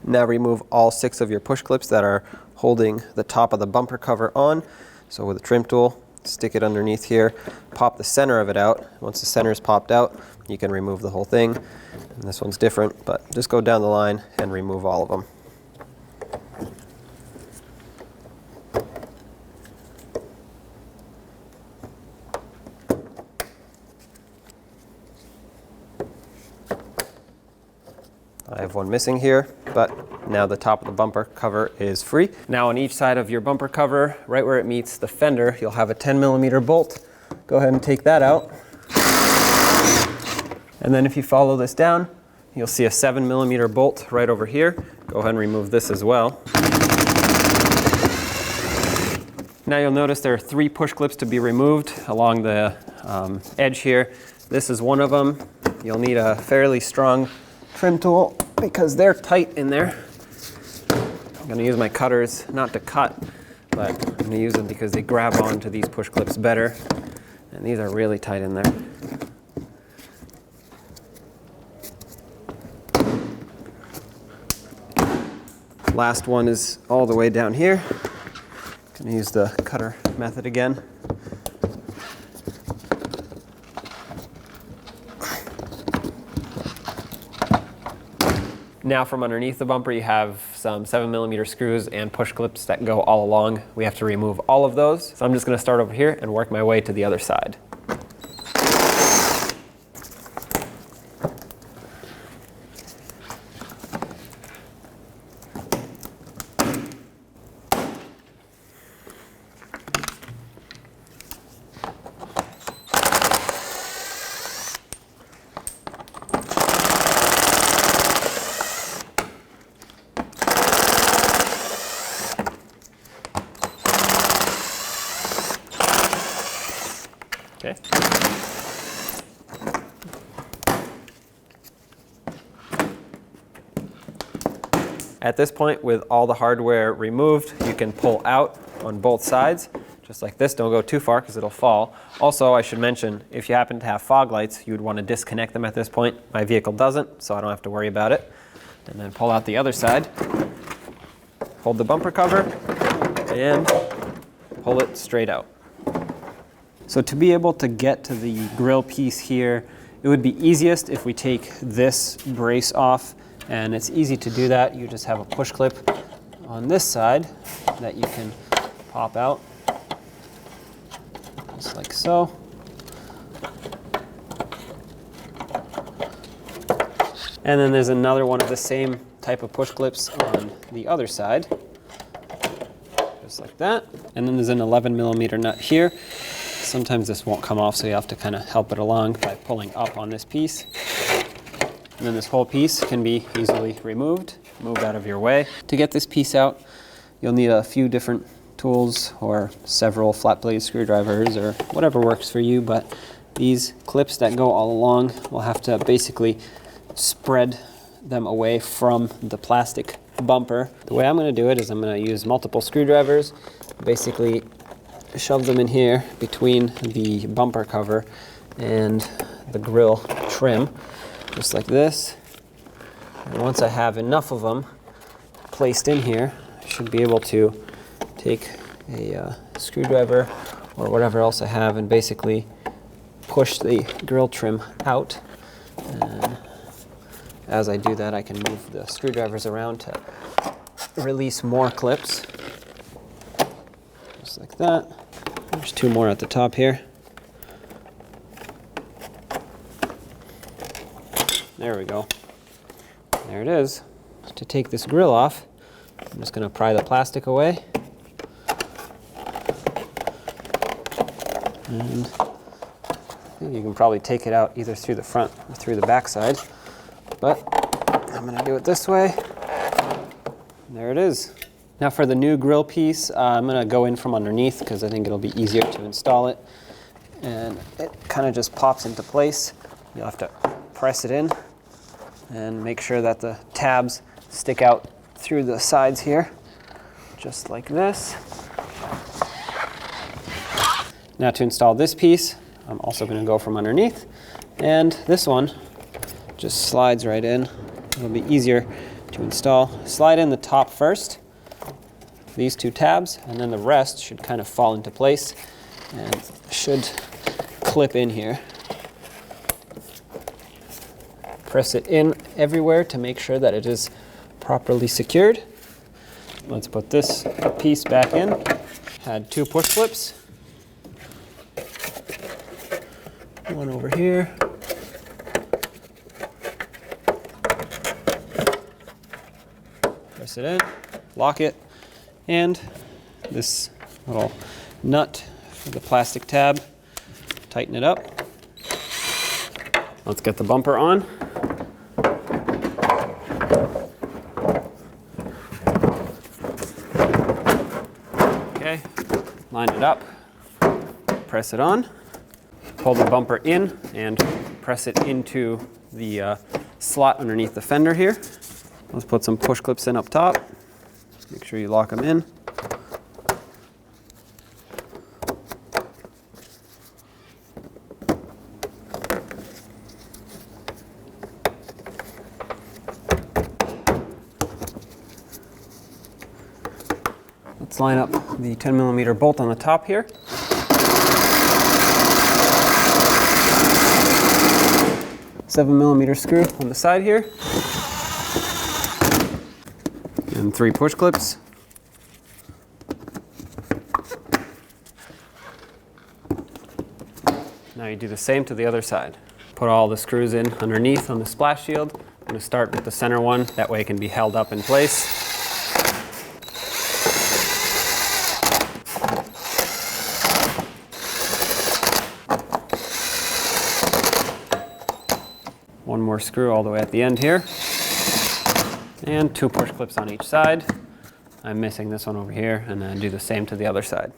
Now remove all 6 of your push clips that are holding the top of the bumper cover on. So with a trim tool, stick it underneath here, pop the center of it out. Once the center is popped out, you can remove the whole thing. And this one's different, but just go down the line and remove all of them. I have one missing here, but now the top of the bumper cover is free. Now on each side of your bumper cover, right where it meets the fender, you'll have a 10mm bolt. Go ahead and take that out. And then if you follow this down, you'll see a 7mm bolt right over here. Go ahead and remove this as well. Now you'll notice there are 3 push clips to be removed along the edge here. This is one of them. You'll need a fairly strong trim tool because they're tight in there. I'm going to use my cutters not to cut, but I'm going to use them because they grab onto these push clips better. And these are really tight in there. Last one is all the way down here. I'm going to use the cutter method again. Now from underneath the bumper you have some 7mm screws and push clips that go all along. We have to remove all of those. So I'm just going to start over here and work my way to the other side. Okay. At this point, with all the hardware removed, you can pull out on both sides, just like this. Don't go too far because it'll fall. Also, I should mention, if you happen to have fog lights, you would want to disconnect them at this point. My vehicle doesn't, so I don't have to worry about it. And then pull out the other side. Hold the bumper cover and pull it straight out. So to be able to get to the grill piece here, it would be easiest if we take this brace off, and it's easy to do that. You just have a push clip on this side that you can pop out, just like so. And then there's another one of the same type of push clips on the other side, just like that. And then there's an 11mm nut here. Sometimes this won't come off, so you have to kind of help it along by pulling up on this piece. And then this whole piece can be easily removed, moved out of your way. To get this piece out, you'll need a few different tools or several flat blade screwdrivers or whatever works for you, but these clips that go all along, we'll have to basically spread them away from the plastic bumper. The way I'm going to do it is I'm going to use multiple screwdrivers, basically shove them in here between the bumper cover and the grill trim, just like this. And once I have enough of them placed in here, I should be able to take a screwdriver or whatever else I have and basically push the grill trim out. And as I do that, I can move the screwdrivers around to release more clips, just like that. There's 2 more at the top here. There we go. There it is. To take this grill off, I'm just going to pry the plastic away. And I think you can probably take it out either through the front or through the back side. But I'm going to do it this way. There it is. Now for the new grill piece, I'm going to go in from underneath because I think it'll be easier to install it. And it kind of just pops into place. You'll have to press it in and make sure that the tabs stick out through the sides here, just like this. Now to install this piece, I'm also going to go from underneath. And this one just slides right in. It'll be easier to install. Slide in the top first, these two tabs, and then the rest should kind of fall into place and should clip in here. Press it in everywhere to make sure that it is properly secured. Let's put this piece back in. Had two push clips. One over here. Press it in, lock it, and this little nut for the plastic tab, tighten it up. Let's get the bumper on. Okay, line it up, press it on, pull the bumper in and press it into the slot underneath the fender here. Let's put some push clips in up top. Make sure you lock them in. Let's line up the 10mm bolt on the top here. $7mm screw on the side here. And 3 push clips. Now you do the same to the other side. Put all the screws in underneath on the splash shield. I'm going to start with the center one, that way it can be held up in place. One more screw all the way at the end here. And 2 push clips on each side. I'm missing this one over here, and then do the same to the other side.